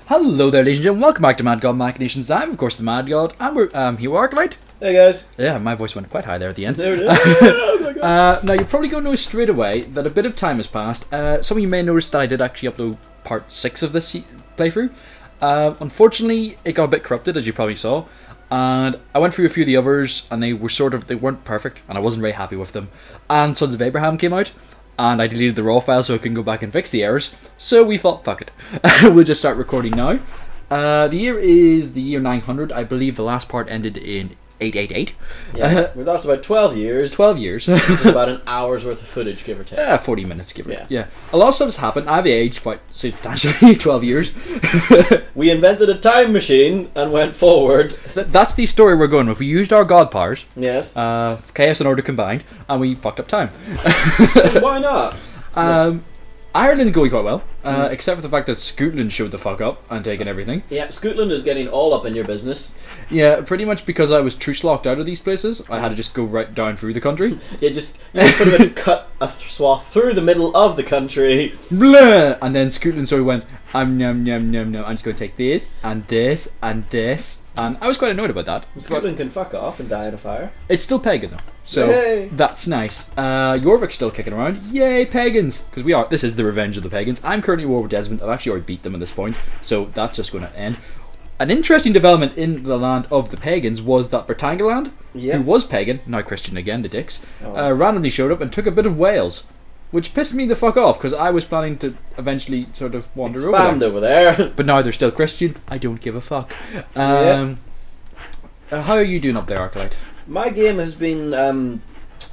Hello there, ladies and gentlemen. Welcome back to MadgodMachinations. I'm, of course, the Madgod, and we're here with Arkalight. Hey guys. Yeah, my voice went quite high there at the end. There it is. Oh my God. Now, you're probably going to know straight away that a bit of time has passed. Some of you may notice that I did actually upload part 6 of this playthrough. Unfortunately, it got a bit corrupted, as you probably saw. And I went through a few of the others, and they weren't perfect, and I wasn't very happy with them. And Sons of Abraham came out, and I deleted the raw file so I can go back and fix the errors. So we thought, fuck it. We'll just start recording now. The year is the year 900. I believe the last part ended in 888. Yeah, we lost about 12 years. 12 years. Which is about an hour's worth of footage, give or take. 40 minutes, give or take. Yeah. A lot of stuff's happened. I've aged quite substantially, 12 years. We invented a time machine and went forward. That's the story we're going with. We used our god powers. Yes. Chaos and order combined, and we fucked up time. Why not? Ireland going quite well, except for the fact that Scotland showed the fuck up and taken everything. Yeah, Scotland is getting all up in your business. Yeah, pretty much because I was truce locked out of these places. I had to just go right down through the country. You pretty much cut a swath through the middle of the country. Blah! And then Scotland sort of went, I'm just going to take this, and this, and this. And I was quite annoyed about that. Scotland can fuck off and die in a fire. It's still pagan though, so Yay. That's nice. Jorvik's still kicking around. Yay, pagans! Because this is the revenge of the pagans. I'm currently at war with Desmond. I've actually already beat them at this point, so that's just going to end. An interesting development in the land of the pagans was that Britangaland, who was pagan, now Christian again, the dicks, randomly showed up and took a bit of Wales. Which pissed me the fuck off, because I was planning to eventually sort of wander over there. But now they're still Christian. I don't give a fuck. How are you doing up there, Arkalight? My game has been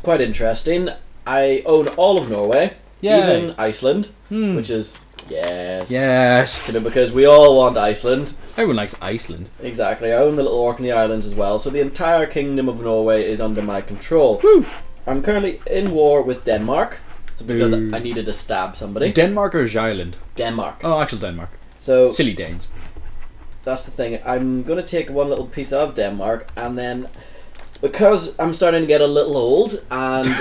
quite interesting. I own all of Norway, even Iceland, which is, yes. You know, because we all want Iceland. Everyone likes Iceland. Exactly. I own the little Orkney Islands as well, so the entire kingdom of Norway is under my control. Woo. I'm currently in war with Denmark. So because I needed to stab somebody. Denmark or Ireland? Denmark. Oh, actual Denmark. So silly Danes. That's the thing. I'm going to take one little piece of Denmark, and then because I'm starting to get a little old, and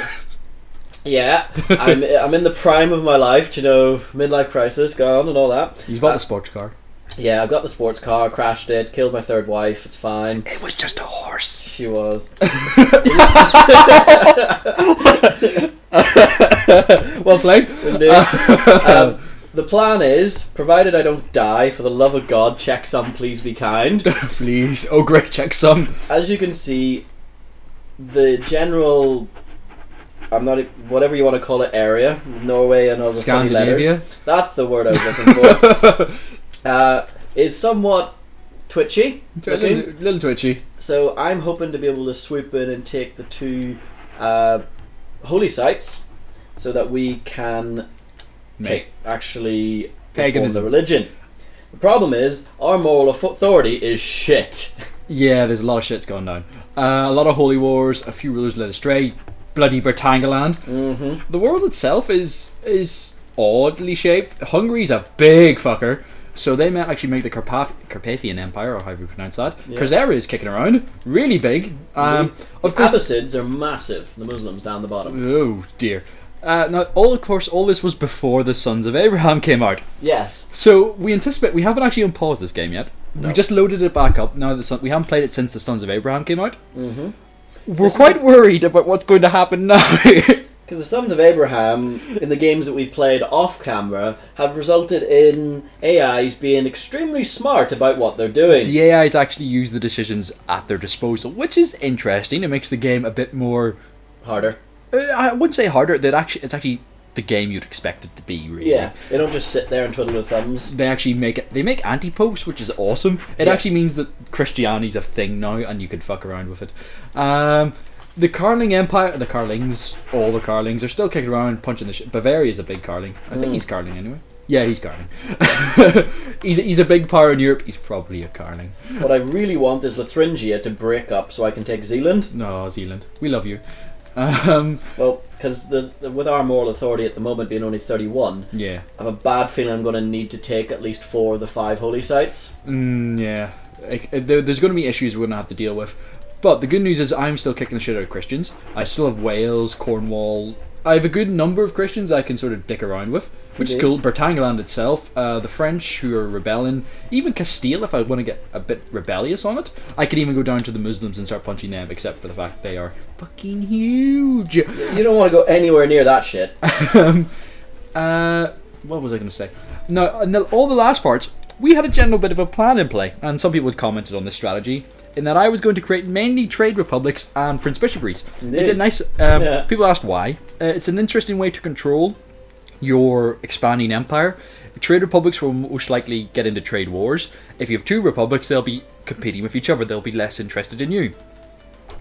yeah, I'm in the prime of my life, you know, midlife crisis gone and all that. You've bought a sports car. Yeah, I've got the sports car, crashed it, killed my third wife, it's fine. It was just a horse. She was. Well played. The plan is, provided I don't die, for the love of God, check some, please be kind. Please. Oh great, check some. As you can see, the general, whatever you want to call it, area, Norway and all the funny letters. That's the word I was looking for. Is somewhat twitchy. Little twitchy. So I'm hoping to be able to swoop in and take the 2 holy sites, so that we can actually perform the religion. The problem is, our moral authority is shit. Yeah, there's a lot of shit's going down. A lot of holy wars, a few rulers led astray, bloody Britangaland. The world itself is oddly shaped. Hungary's a big fucker. So they might actually make the Carpathian Empire, or however you pronounce that. Yeah. Crusader is kicking around, really big. Of course, Abbasids are massive. The Muslims down the bottom. Oh dear. Now, all this was before the Sons of Abraham came out. Yes. So we haven't actually unpaused this game yet. No. We just loaded it back up. Now we haven't played it since the Sons of Abraham came out. We're quite worried about what's going to happen now. Because the Sons of Abraham, in the games that we've played off camera, have resulted in AIs being extremely smart about what they're doing. The AIs actually use the decisions at their disposal, which is interesting. It makes the game a bit more harder. I wouldn't say harder. It's actually the game you'd expect it to be. Really. Yeah, they don't just sit there and twiddle their thumbs. They actually make anti-popes, which is awesome. It actually means that Christianity's a thing now, and you can fuck around with it. The Carling Empire, all the Carlings are still kicking around, punching the shit. Bavaria's a big Carling. I think he's Carling anyway. Yeah, he's Carling. he's a big power in Europe. He's probably a Carling. What I really want is Lotharingia to break up so I can take Zealand. No, Zealand. We love you. Well, because with our moral authority at the moment being only 31, I have a bad feeling I'm going to need to take at least 4 of the 5 holy sites. Yeah. There's going to be issues we're going to have to deal with. But the good news is I'm still kicking the shit out of Christians. I still have Wales, Cornwall. I have a good number of Christians I can sort of dick around with. which is cool. Britannia itself, the French who are rebelling, even Castile if I want to get a bit rebellious on it. I could even go down to the Muslims and start punching them, except for the fact they are fucking huge. You don't want to go anywhere near that shit. What was I going to say? No, in all the last parts, we had a general bit of a plan in play, and some people had commented on this strategy, in that I was going to create mainly trade republics and prince bishoprics. It's a nice... People asked why. It's an interesting way to control your expanding empire. Trade republics will most likely get into trade wars. If you have two republics, they'll be competing with each other. They'll be less interested in you.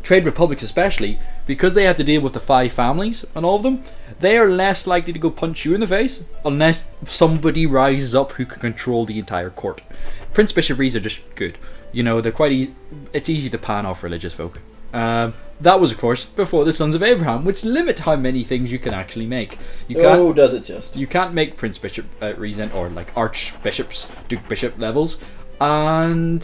Trade republics especially, because they have to deal with the 5 families and all of them, they are less likely to go punch you in the face unless somebody rises up who can control the entire court. Prince bishoprics are just good. You know, they're quite easy. It's easy to pan off religious folk. That was, of course, before the Sons of Abraham, which limit how many things you can actually make. You can't, does it just? You can't make Prince Bishop Regent or like Archbishops, Duke Bishop levels, and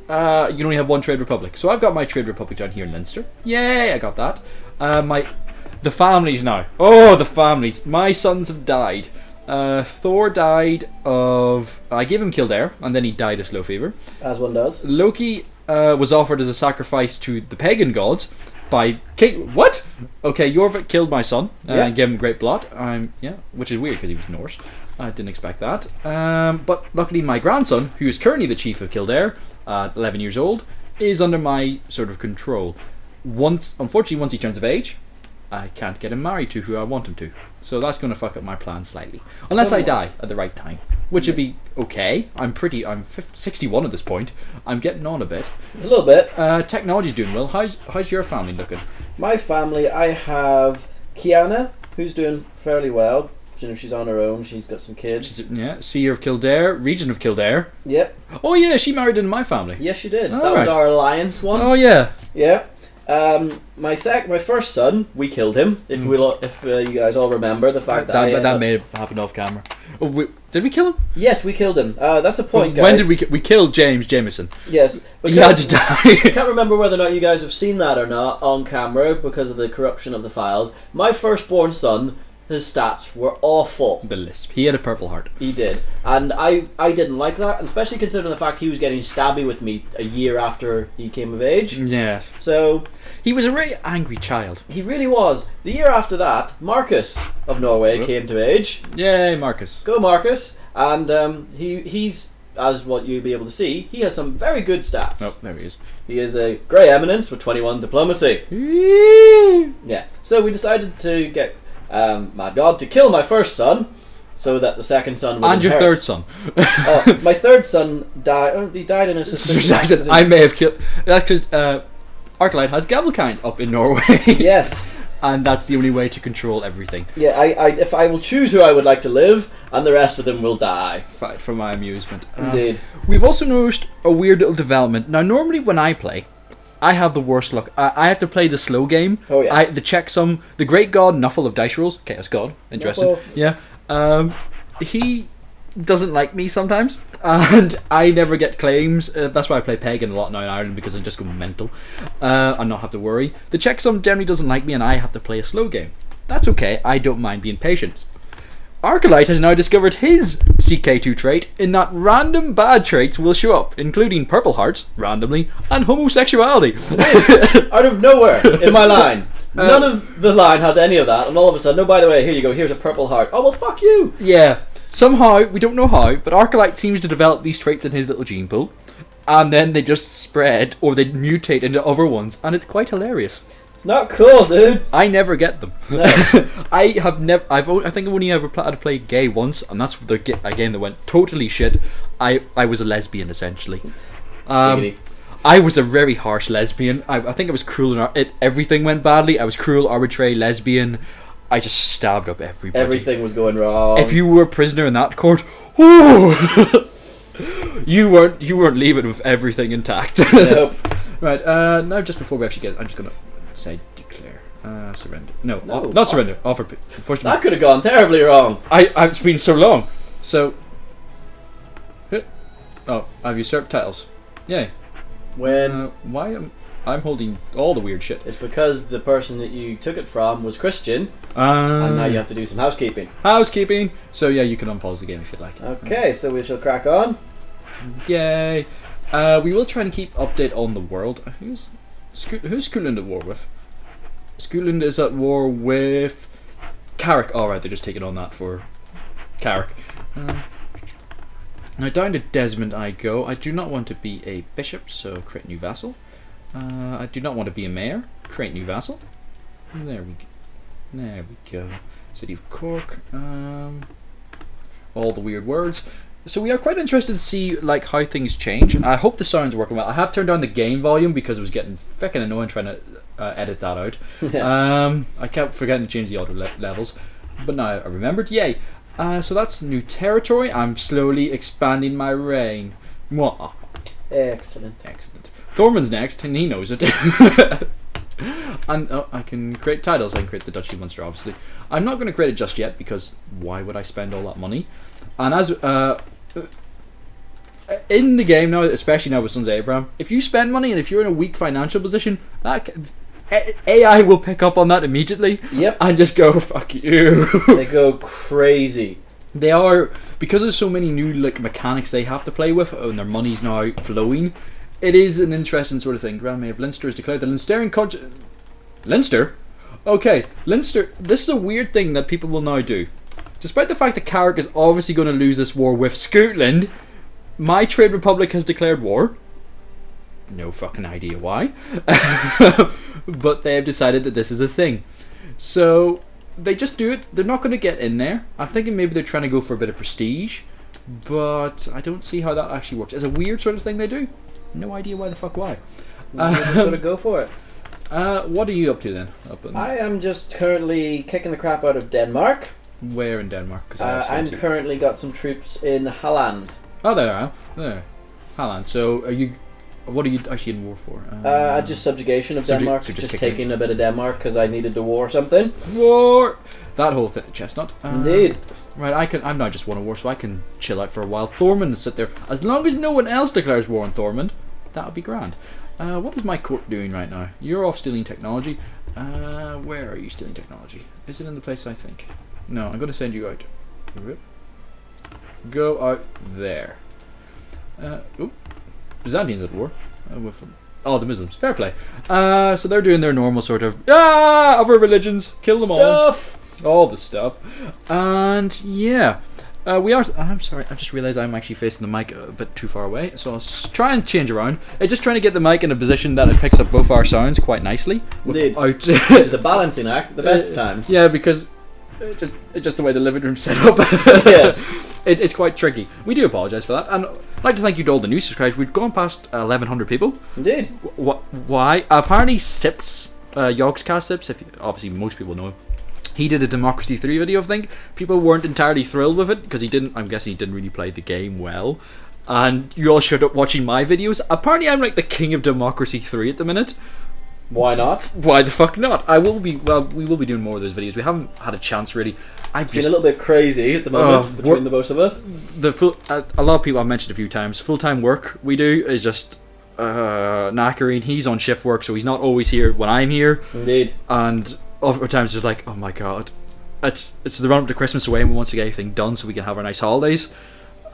you only have one trade republic. So I've got my trade republic down here in Leinster. Yay, I got that. The families now. Oh, the families. My sons have died. Thor died of... I gave him Kildare, and then he died of slow fever. As one does. Loki was offered as a sacrifice to the pagan gods by what? Okay, Jorvik killed my son and gave him great blood. Which is weird because he was Norse. I didn't expect that. But luckily, my grandson, who is currently the chief of Kildare, 11 years old, is under my sort of control. Unfortunately, once he turns of age, I can't get him married to who I want him to. So that's going to fuck up my plan slightly. Unless I die at the right time, which would be okay. I'm 61 at this point. I'm getting on a bit. A little bit. Technology's doing well. How's your family looking? My family, I have Kiana, who's doing fairly well. You know, she's on her own. She's got some kids. Seer of Kildare, Region of Kildare. Yep. Oh yeah, she married into my family. Yes, she did. That was our alliance one. Oh yeah. Yeah. My first son, we killed him. If you guys all remember the fact that may have happened off camera. Oh, did we kill him? Yes, we killed him. That's a point, guys. When did we killed James Jameson? Yes, he had to die. I can't remember whether or not you guys have seen that or not on camera because of the corruption of the files. My firstborn son, his stats were awful. The lisp. He had a purple heart. He did. And I didn't like that, and especially considering the fact he was getting stabby with me a year after he came of age. Yes. So... he was a very angry child. He really was. The year after that, Marcus of Norway came to age. Yay, Marcus. Go Marcus. And he's, as what you'll be able to see, he has some very good stats. Oh, there he is. He is a Grey Eminence with 21 diplomacy. Yeah. So we decided to get... Madgod to kill my first son, so that the second son would and inherit. Your third son. My third son died. Oh, he died in a suspicious accident. I may have killed. That's because Arkalight has Gavelkind up in Norway. Yes, and that's the only way to control everything. Yeah, if I will choose who I would like to live, and the rest of them will die. Fight for my amusement. Indeed. We've also noticed a weird little development. Now, normally when I play, I have the worst luck. I have to play the slow game. Oh yeah. The checksum, the great god Nuffle of dice rolls, Chaos God. Interesting. Nuffle. Yeah. He doesn't like me sometimes, and I never get claims. That's why I play Pagan a lot now in Ireland, because I just go mental and not have to worry. The checksum generally doesn't like me, and I have to play a slow game. That's okay. I don't mind being patient. Arkalight has now discovered his CK2 trait in that random bad traits will show up, including purple hearts, randomly, and homosexuality. Out of nowhere, in my line. None of the line has any of that, and all of a sudden, oh, by the way, here you go, here's a purple heart. Oh, well, fuck you! Yeah. Somehow, we don't know how, but Arkalight seems to develop these traits in his little gene pool, and then they just spread, or they mutate into other ones, and it's quite hilarious. It's not cool, dude. I never get them. No. I think I've only ever had to play gay once, and that's a game that went totally shit. I was a lesbian essentially. I was a very harsh lesbian. I think I was cruel, and everything went badly. I was cruel, arbitrary, lesbian. I just stabbed up everybody. Everything was going wrong. If you were a prisoner in that court, ooh, you weren't leaving with everything intact. Nope. Right. Now, just before we actually get, I'm just gonna say declare surrender. No, not surrender. Offer. Unfortunately, that could have gone terribly wrong. It's been so long. So, have usurped titles. Yay. When why I'm holding all the weird shit. It's because the person that you took it from was Christian, and now you have to do some housekeeping. Housekeeping! So yeah, you can unpause the game if you'd like. Okay, so we shall crack on. Yay! We will try and keep update on the world. Who's Scotland at war with? Scotland is at war with Carrick. Alright, they're just taking on that for Carrick. Now down to Desmond I go. I do not want to be a bishop, so create new vassal. I do not want to be a mayor. Create new vassal. There we go. City of Cork. All the weird words. So we are quite interested to see like how things change. I hope the sound's working well. I have turned down the game volume because it was getting fucking annoying trying to edit that out. I kept forgetting to change the audio levels, but now I remembered. Yay! So that's new territory. I'm slowly expanding my reign. Mwah. Excellent. Excellent. Thormund's next, and he knows it. And I can create titles. I can create the Duchy of Munster, obviously. I'm not going to create it just yet because why would I spend all that money? And as in the game now, especially now with Sons of Abraham, if you spend money and if you're in a weak financial position, that AI will pick up on that immediately. Yep. And just go fuck you. They go crazy. They are, because there's so many new like mechanics they have to play with, and their money's now flowing. It is an interesting sort of thing. Grand Mayor of Leinster has declared the Leinsterian Leinster? Okay, Leinster. This is a weird thing that people will now do. Despite the fact that Carrick is obviously going to lose this war with Scotland, my Trade Republic has declared war. No fucking idea why. But they have decided that this is a thing. So they just do it. They're not going to get in there. I'm thinking maybe they're trying to go for a bit of prestige, but I don't see how that actually works. It's a weird sort of thing they do. No idea why the fuck why. Just gotta go for it. What are you up to then? I am just currently kicking the crap out of Denmark. Where in Denmark? I'm currently got some troops in Holland. Oh, there are. There. Holland. So, what are you actually in war for? Just subjugation of Denmark. So just taking a bit of Denmark because I needed to war something. War! That whole thing, chestnut. Indeed. Right, I'm now just won a war, so I can chill out for a while. Thormund and sit there. As long as no one else declares war on Thormund, that would be grand. What is my court doing right now? You're off stealing technology. Where are you stealing technology? Is it in the place I think? No, I'm going to send you out. Go out there. Byzantines at war. With the Muslims. Fair play. So they're doing their normal sort of other religions. Kill them all the stuff. And yeah. I'm sorry, I just realised I'm actually facing the mic a bit too far away, so I'll try and change around. It's just trying to get the mic in a position that it picks up both our sounds quite nicely. Indeed. It's the balancing act, the best of times. Yeah, because it's just the way the living room's set up. Yes. It's quite tricky. We do apologise for that, and I'd like to thank you to all the new subscribers. We've gone past 1,100 people. Indeed. Why? Apparently Sips, Yogscast Sips, obviously most people know him. He did a Democracy 3 video, I think. People weren't entirely thrilled with it because I'm guessing he didn't really play the game well. And you all showed up watching my videos. Apparently I'm like the king of Democracy 3 at the minute. Why not? Why the fuck not? We will be doing more of those videos. We haven't had a chance really. It's been a little bit crazy at the moment between the both of us. A lot of people I've mentioned a few times, full-time work we do is just knackering. He's on shift work, so he's not always here when I'm here. Indeed. And other times it's like, oh my god, it's the run up to Christmas away and we want to get everything done so we can have our nice holidays.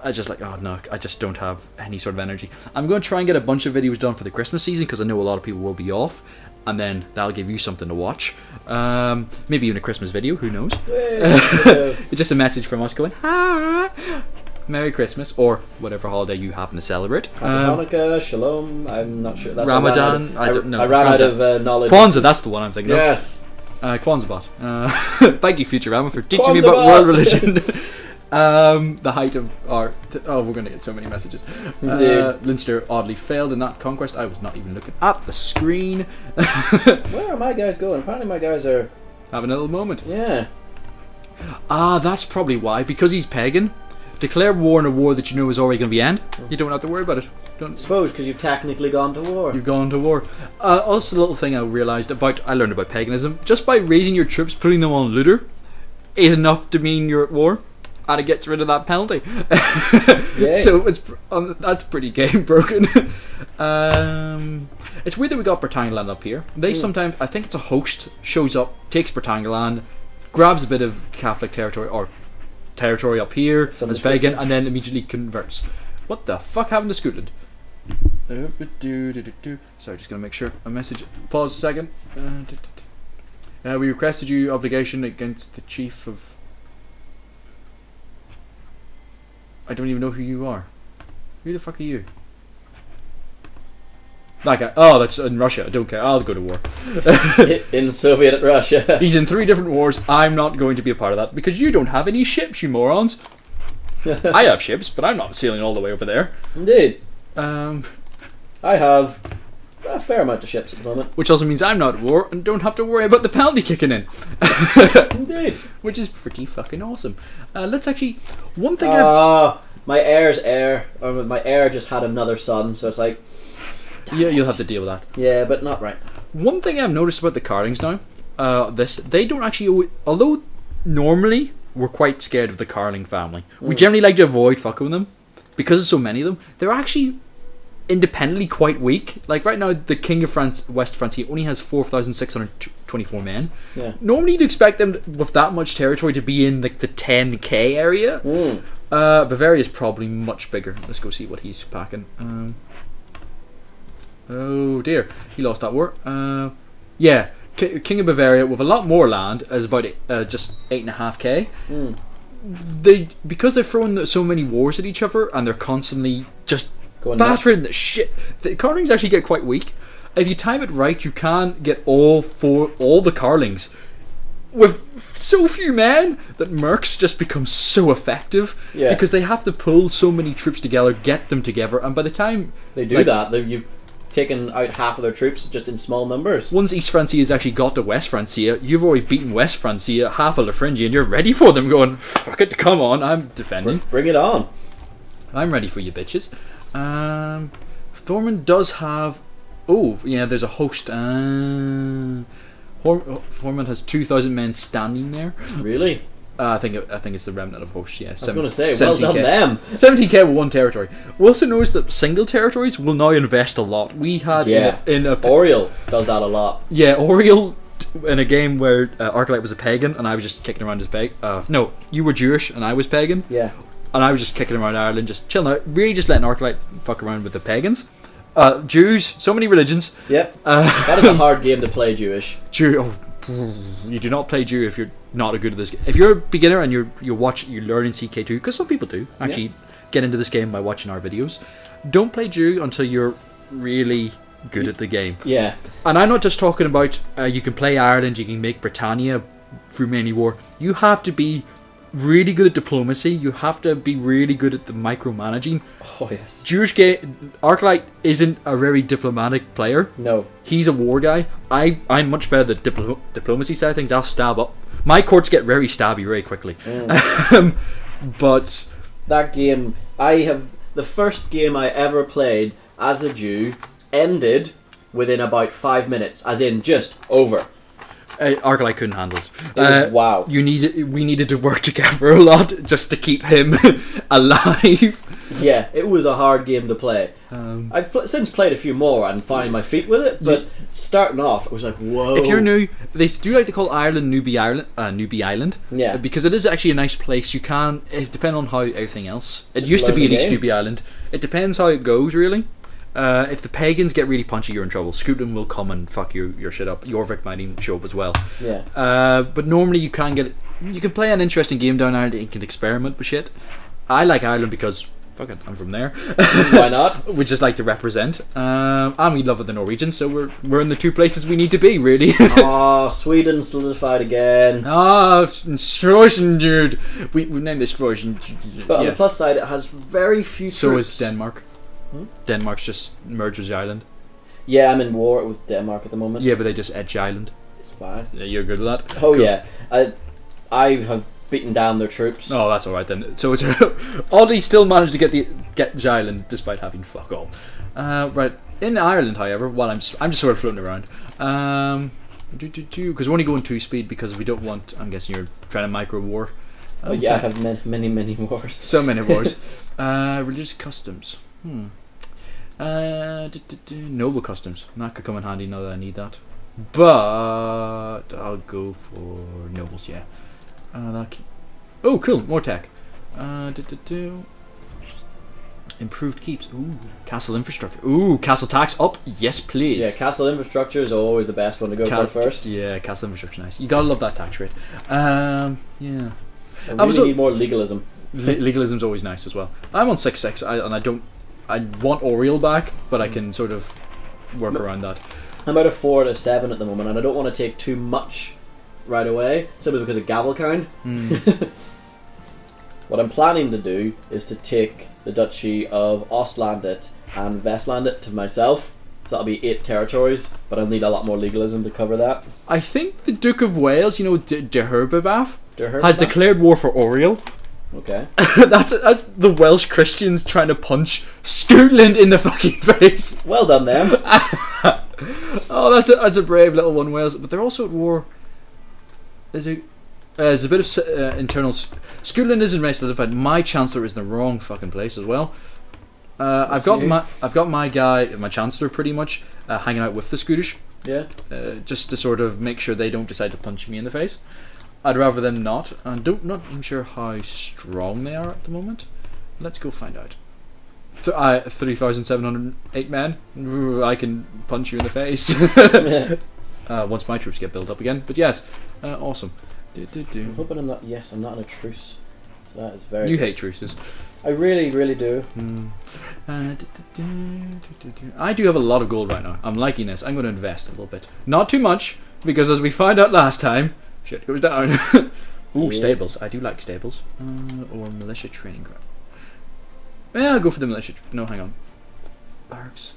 I just like, oh no, I just don't have any sort of energy. I'm going to try and get a bunch of videos done for the Christmas season because I know a lot of people will be off, and then that'll give you something to watch. Maybe even a Christmas video, who knows. It's just a message from us going, Merry Christmas, or whatever holiday you happen to celebrate. Hanukkah, Shalom, I'm not sure. That's Ramadan, I don't know. I ran out of knowledge. Kwanzaa, that's the one I'm thinking of. Yes. Kwanzaa. Thank you, Futurama, for teaching me about world religion. The height of our... we're going to get so many messages. Leinster oddly failed in that conquest. I was not even looking at the screen. Where are my guys going? Apparently my guys are... having a little moment. Yeah. That's probably why. Because he's pagan. Declare war in a war that you know is already going to be end. You don't have to worry about it. I suppose because you've technically gone to war. You've gone to war. Also, the little thing I learned about paganism. Just by raising your troops, putting them on looter, is enough to mean you're at war. and it gets rid of that penalty. Yeah. So it's that's pretty game broken. It's weird that we got Britannia up here. They sometimes, I think it's a host, shows up, takes Britannia, grabs a bit of Catholic territory or territory up here as pagan, and then immediately converts. What the fuck happened to Scotland? Sorry, just gonna make sure a message. Pause a second. We requested you obligation against the chief of. I don't even know who you are. Who the fuck are you? That guy. Oh, that's in Russia. I don't care. I'll go to war. In Soviet Russia. He's in 3 different wars. I'm not going to be a part of that because you don't have any ships, you morons. I have ships, but I'm not sailing all the way over there. Indeed. I have a fair amount of ships at the moment. Which also means I'm not at war and don't have to worry about the penalty kicking in. Indeed. Which is pretty fucking awesome. Let's actually... One thing my heir's heir, or my heir just had another son, so it's like... Yeah, you'll have to deal with that. Yeah, but not right. One thing I've noticed about the Carlings now, they don't actually... Although normally we're quite scared of the Carling family. We generally like to avoid fucking with them. Because there's so many of them, they're actually independently quite weak. Like right now, the King of France, West Francia, only has 4,624 men. Yeah. Normally you'd expect them with that much territory to be in like the 10k area. Bavaria is probably much bigger. Let's go see what he's packing. Oh dear, he lost that war. Yeah, King of Bavaria with a lot more land is about just 8.5k. Because they're throwing so many wars at each other and they're constantly just battering the shit. The Carlings actually get quite weak. If you time it right, you can get all the Carlings with so few men that mercs just become so effective. Yeah. Because they have to pull so many troops together, get them together, and by the time they do that, you've taken out half of their troops just in small numbers. Once East Francia has actually got to West Francia, you've already beaten West Francia, half of La Phrygia, and you're ready for them going, fuck it, come on, I'm defending. Bring it on. I'm ready for you bitches. Thormund does have... Oh, yeah, there's a host. Thormund has 2,000 men standing there. Really? I think it's the remnant of hosts, yeah. I was going to say, well done them. 70k with one territory. We also noticed that single territories will now invest a lot. We had Oriel does that a lot. Yeah, Oriel in a game where Arkalight was a pagan and I was just kicking around as pagan. No, you were Jewish and I was pagan. Yeah. And I was just kicking around Ireland, just chilling out, really just letting Arkalight fuck around with the pagans. Jews, so many religions. Yep. That is a hard game to play, Jewish. You do not play Jew if you're not good at this game. If you're a beginner and you're learning CK2, because some people do actually get into this game by watching our videos. Don't play Jew until you're really good at the game. Yeah. And I'm not just talking about you can play Ireland, you can make Britannia through many war. You have to be really good at diplomacy. You have to be really good at the micromanaging. Oh yes. Jewish Arkalight isn't a very diplomatic player. No. He's a war guy. I'm much better at the diplomacy side of things. I'll stab up. My courts get very stabby very quickly. But that game, the first game I ever played as a Jew ended within about 5 minutes, as in just over. Arkalight couldn't handle it. Wow. We needed to work together a lot just to keep him alive. Yeah, it was a hard game to play. I've since played a few more and found my feet with it, but starting off, it was like, whoa. If you're new, they do like to call Ireland Newbie Island. Yeah. Because it is actually a nice place. You can, depending on how everything else. It used to be at least Newbie Island. It depends how it goes, really. If the pagans get really punchy, you're in trouble. Scotland will come and fuck your shit up. Jorvik might even show up as well. Yeah. But normally you can play an interesting game down Ireland and you can experiment with shit. I like Ireland because fuck it, I'm from there. Why not? We just like to represent. And we love it, the Norwegians, so we're in the two places we need to be, really. Oh, Sweden solidified again. Frozen, dude. We've named this Frozen. But on the plus side, it has very few troops. So is Denmark. Denmark's just merged with the island. Yeah, I'm in war with Denmark at the moment. Yeah, but they just edge island. It's bad. Yeah, you're good with that? Oh cool. Yeah, I have beaten down their troops. Oh, that's all right then. So it's Oddly still managed to get the island despite having fuck all. Right in Ireland, however, while I'm just sort of floating around. Because we're only going 2 speed because we don't want. I'm guessing you're trying to micro war. Oh yeah, I have many wars. So many wars. Religious customs. Noble customs. That could come in handy now that I need that. But I'll go for nobles. Yeah. Oh, cool. More tech. Improved keeps. Ooh, castle infrastructure. Ooh, castle tax up. Yes, please. Yeah, castle infrastructure is always the best one to go for first. Yeah, castle infrastructure, nice. You gotta love that tax rate. Yeah. I really need more legalism. Legalism's always nice as well. I'm on 6-6, and I want Oriel back, but I can sort of work around that. I'm at a 4 to 7 at the moment, and I don't want to take too much right away, simply because of Gavelkind. What I'm planning to do is to take the Duchy of Ostlandet and Vestlandet to myself. So that'll be 8 territories, but I'll need a lot more legalism to cover that. I think the Duke of Wales, you know, de Herbabaf, has declared war for Oriel. Okay. that's the Welsh Christians trying to punch Scotland in the fucking face. Well done, them. Oh, that's a brave little one, Wales. But they're also at war. There's a bit of internal. Scotland isn't very solidified. My Chancellor is in the wrong fucking place as well. I've got my guy, my Chancellor, pretty much hanging out with the Scottish. Yeah. Just to sort of make sure they don't decide to punch me in the face. I'd rather them not. And not even sure how strong they are at the moment. Let's go find out. 3,708 men. I can punch you in the face. Once my troops get built up again. But yes, awesome. I'm hoping I'm not. Yes, I'm not in a truce. So that is very. You hate truces. I really do. I do have a lot of gold right now. I'm liking this. I'm going to invest a little bit. Not too much, because as we found out last time, shit goes down. Ooh, yeah. Stables. I do like stables. Or militia training ground. Yeah, I'll go for the militia. No, hang on. Barracks.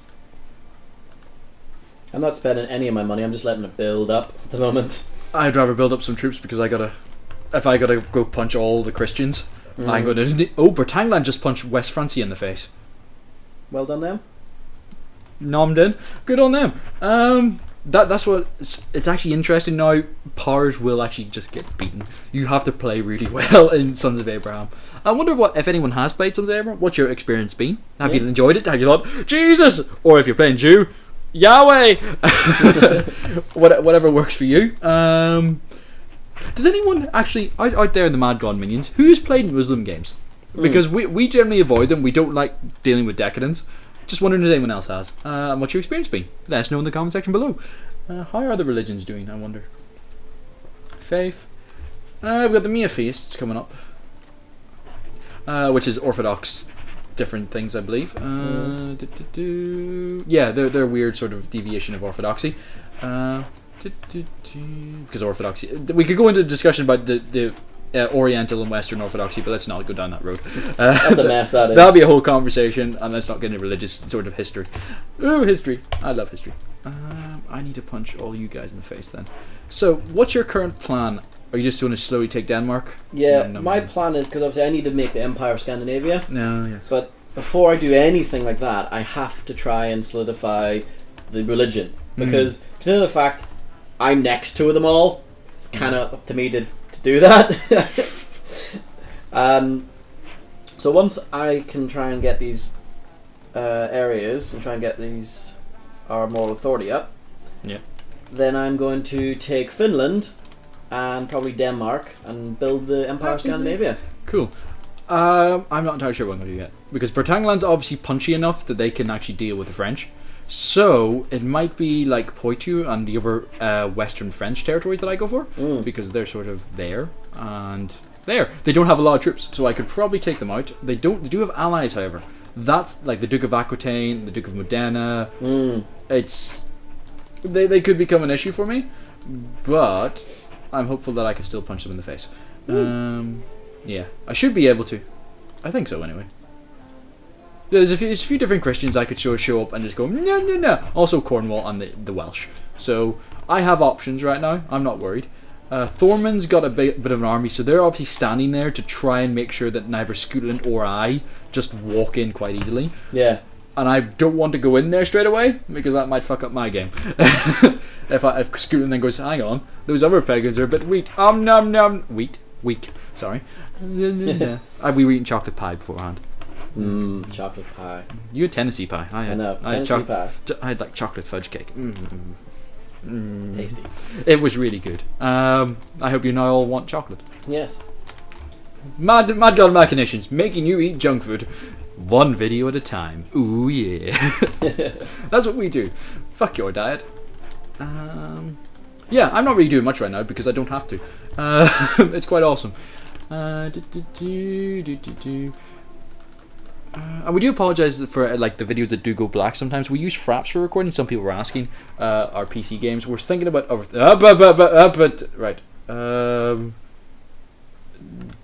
I'm not spending any of my money. I'm just letting it build up at the moment. I'd rather build up some troops because if I gotta go punch all the Christians, I'm gonna. Oh, Bretagne just punched West Francia in the face. Well done, them. Nom done. Good on them. That's what it's actually interesting now. Powers will actually just get beaten. You have to play really well in Sons of Abraham. I wonder if anyone has played Sons of Abraham. What's your experience been? Have you enjoyed it? Have you thought Jesus? Or if you're playing Jew, Yahweh. Whatever works for you. Does anyone actually out there in the Mad God minions who's played Muslim games? Because we generally avoid them. We don't like dealing with decadence. Just wondering if anyone else has. What's your experience been? Let us know in the comment section below. How are the religions doing, I wonder? Faith. We've got the Miapheists coming up. Which is Orthodox different things, I believe. Yeah, they're a weird sort of deviation of Orthodoxy. Because Orthodoxy... We could go into a discussion about the Oriental and Western Orthodoxy, but let's not go down that road. That's a mess, that is. That'll be a whole conversation, and let's not get into religious sort of history. Ooh, history. I love history. I need to punch all you guys in the face then. So, what's your current plan? Are you just going to slowly take Denmark? Yeah, my plan is, because obviously I need to make the Empire of Scandinavia. No, yes. But before I do anything like that, I have to try and solidify the religion. Because, consider the fact I'm next to them all, it's kind of up to me to do that. So once I can try and get these areas and try and get these our moral authority up, then I'm going to take Finland and probably Denmark and build the Empire of Scandinavia. Cool. I'm not entirely sure what I'm going to do yet, because Bretagne obviously punchy enough that they can actually deal with the French. So it might be like Poitou and the other Western French territories that I go for, because they're sort of there and there. They don't have a lot of troops, so I could probably take them out. They do have allies, however. That's like the Duke of Aquitaine, the Duke of Modena. They could become an issue for me, but I'm hopeful that I can still punch them in the face. Yeah, I should be able to. I think so, anyway. There's a few different Christians I could show up and just go, no. Also Cornwall and the Welsh. So I have options right now. I'm not worried. Thormund's got a bit of an army, so they're obviously standing there to try and make sure that neither Scotland or I just walk in quite easily. Yeah. And I don't want to go in there straight away, because that might fuck up my game. If Scotland then goes, hang on, those other pagans are a bit weak. Weak. Sorry. We were eating chocolate pie beforehand. Chocolate pie. You had Tennessee pie. I know. Tennessee pie. I had like chocolate fudge cake. Tasty. It was really good. I hope you now all want chocolate. Yes. Madgod and Arkalight, making you eat junk food. One video at a time. Ooh yeah. That's what we do. Fuck your diet. Yeah, I'm not really doing much right now because I don't have to. It's quite awesome. And we do apologise for like the videos that do go black sometimes. We use fraps for recording. Some people were asking our PC games. We're thinking about right.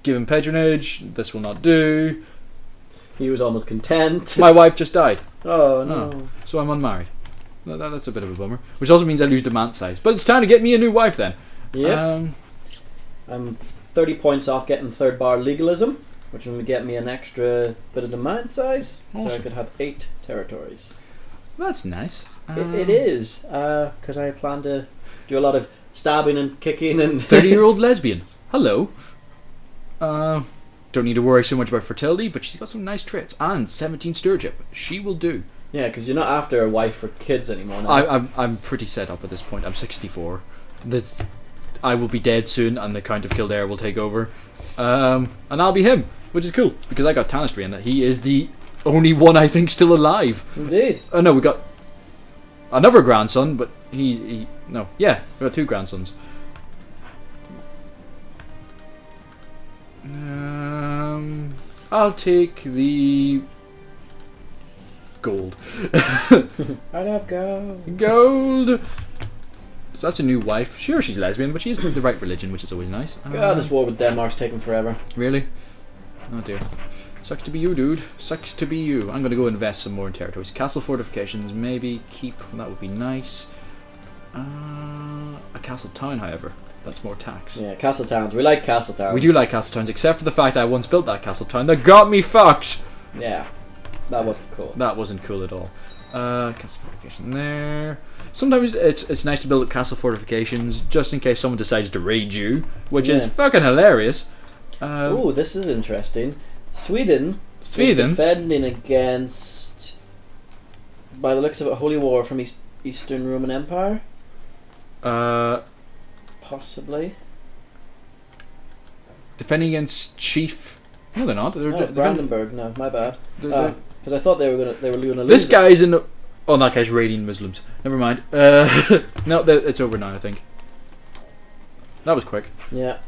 Give him patronage. This will not do. He was almost content. My wife just died. Oh no. So I'm unmarried. That's a bit of a bummer. Which also means I lose demand size. But it's time to get me a new wife then. Yeah. I'm 30 points off getting third bar legalism, which will get me an extra bit of demand size, awesome. So I could have 8 territories. That's nice. It is, because I plan to do a lot of stabbing and kicking and 30-year-old lesbian. Hello. Don't need to worry so much about fertility, but she's got some nice traits and 17 stewardship. She will do. Yeah, because you're not after a wife or kids anymore. Now. I'm pretty set up at this point. I'm 64. I will be dead soon, and the Count of Kildare will take over, and I'll be him, which is cool because I got Tanistry, and he is the only one I think still alive. Indeed. Oh no, we got another grandson, but we got 2 grandsons. I'll take the gold. I love gold. Gold. So that's a new wife. Sure, she's lesbian, but she's the right religion, which is always nice. God, this war with Denmark's taking forever. Really? Oh dear. Sucks to be you, dude. Sucks to be you. I'm gonna go invest some more in territories. Castle fortifications, maybe keep. That would be nice. A castle town, however, that's more tax. Yeah, castle towns. We like castle towns. We do like castle towns, except for the fact I once built that castle town that got me fucked. Yeah, that wasn't cool. That wasn't cool at all. Castle fortification there. Sometimes it's nice to build up castle fortifications just in case someone decides to raid you, which is fucking hilarious. Oh, this is interesting. Sweden is defending against, by the looks of it, holy war from Eastern Roman Empire. Possibly. Defending against Chief. No, they're not. They're Brandenburg. No, my bad. Because I thought they were gonna. This guy's in. Oh, that guy's raiding Muslims. Never mind. No, it's over now. I think. That was quick. Yeah.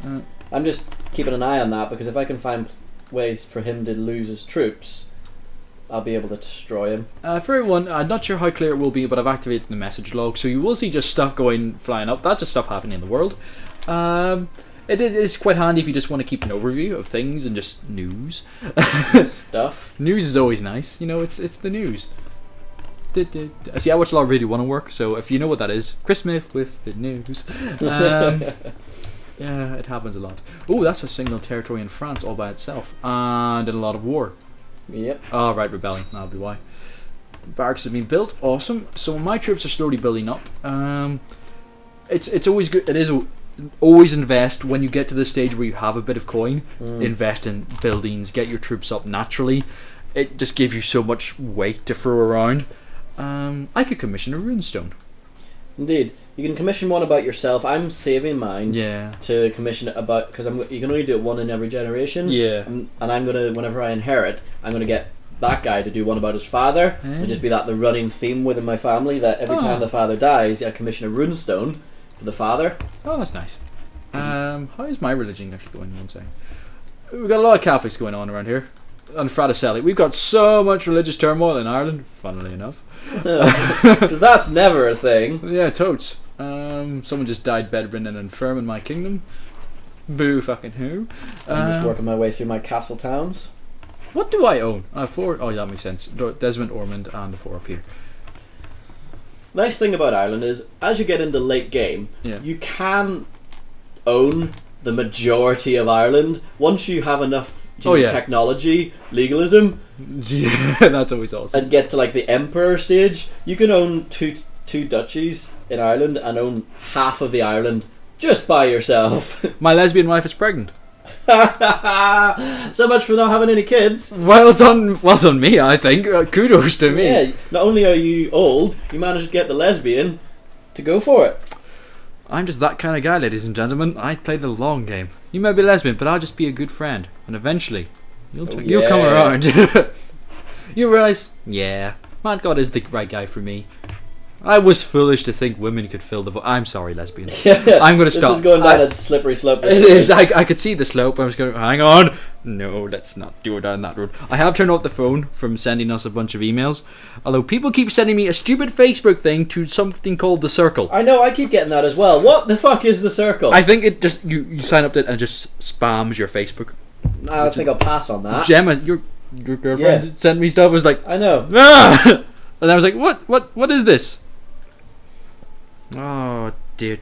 I'm just keeping an eye on that because if I can find ways for him to lose his troops, I'll be able to destroy him. For everyone, I'm not sure how clear it will be, but I've activated the message log, so you will see just stuff flying up. That's just stuff happening in the world. It is quite handy if you just want to keep an overview of things and just news. Stuff. News is always nice. You know, it's the news. See, I watch a lot of Radio 1 at work, so if you know what that is, Chris Smith with the news. Yeah, it happens a lot. Oh, that's a single territory in France all by itself, and in a lot of war. Yep. Oh, right, rebelling. That'll be why. Barracks have been built. Awesome. So my troops are slowly building up. It's always good. It is always invest when you get to the stage where you have a bit of coin. Invest in buildings. Get your troops up naturally. It just gives you so much weight to throw around. I could commission a runestone. Indeed. You can commission one about yourself. I'm saving mine to commission it about, because you can only do it one in every generation. Yeah. And I'm gonna, whenever I inherit, I'm gonna get that guy to do one about his father, and just be that the running theme within my family that every time the father dies, I commission a runestone for the father. Oh, that's nice. How is my religion actually going? One second. We've got a lot of Catholics going on around here. And Fraticelli. We've got so much religious turmoil in Ireland, funnily enough. Because that's never a thing. Yeah, totes. Someone just died bedridden and infirm in my kingdom. Boo fucking who. I'm just working my way through my castle towns. What do I own? 4. Oh, yeah, that makes sense. Desmond, Ormond, and the 4 up here. Nice thing about Ireland is, as you get into late game, you can own the majority of Ireland once you have enough technology, legalism. Yeah, that's always awesome. And get to like the emperor stage, you can own two duchies in Ireland and own half of the island just by yourself. My lesbian wife is pregnant. So much for not having any kids. Well done me, I think. Kudos to me. Yeah, not only are you old, you managed to get the lesbian to go for it. I'm just that kind of guy, ladies and gentlemen. I play the long game. You may be lesbian, but I'll just be a good friend. And eventually, you'll come around. You realise, yeah, Madgod is the right guy for me. I was foolish to think women could fill the void. I'm sorry, lesbian. I'm going to stop. This is going down a slippery slope. It is. I could see the slope. I was going, hang on. No, let's not do it down that road. I have turned off the phone from sending us a bunch of emails. Although people keep sending me a stupid Facebook thing to something called The Circle. I know, I keep getting that as well. What the fuck is The Circle? I think it just, you sign up to it and it just spams your Facebook. I think I'll pass on that. Gemma, your girlfriend sent me stuff. I was like, I know. Ah! And I was like, what is this? Oh, dear.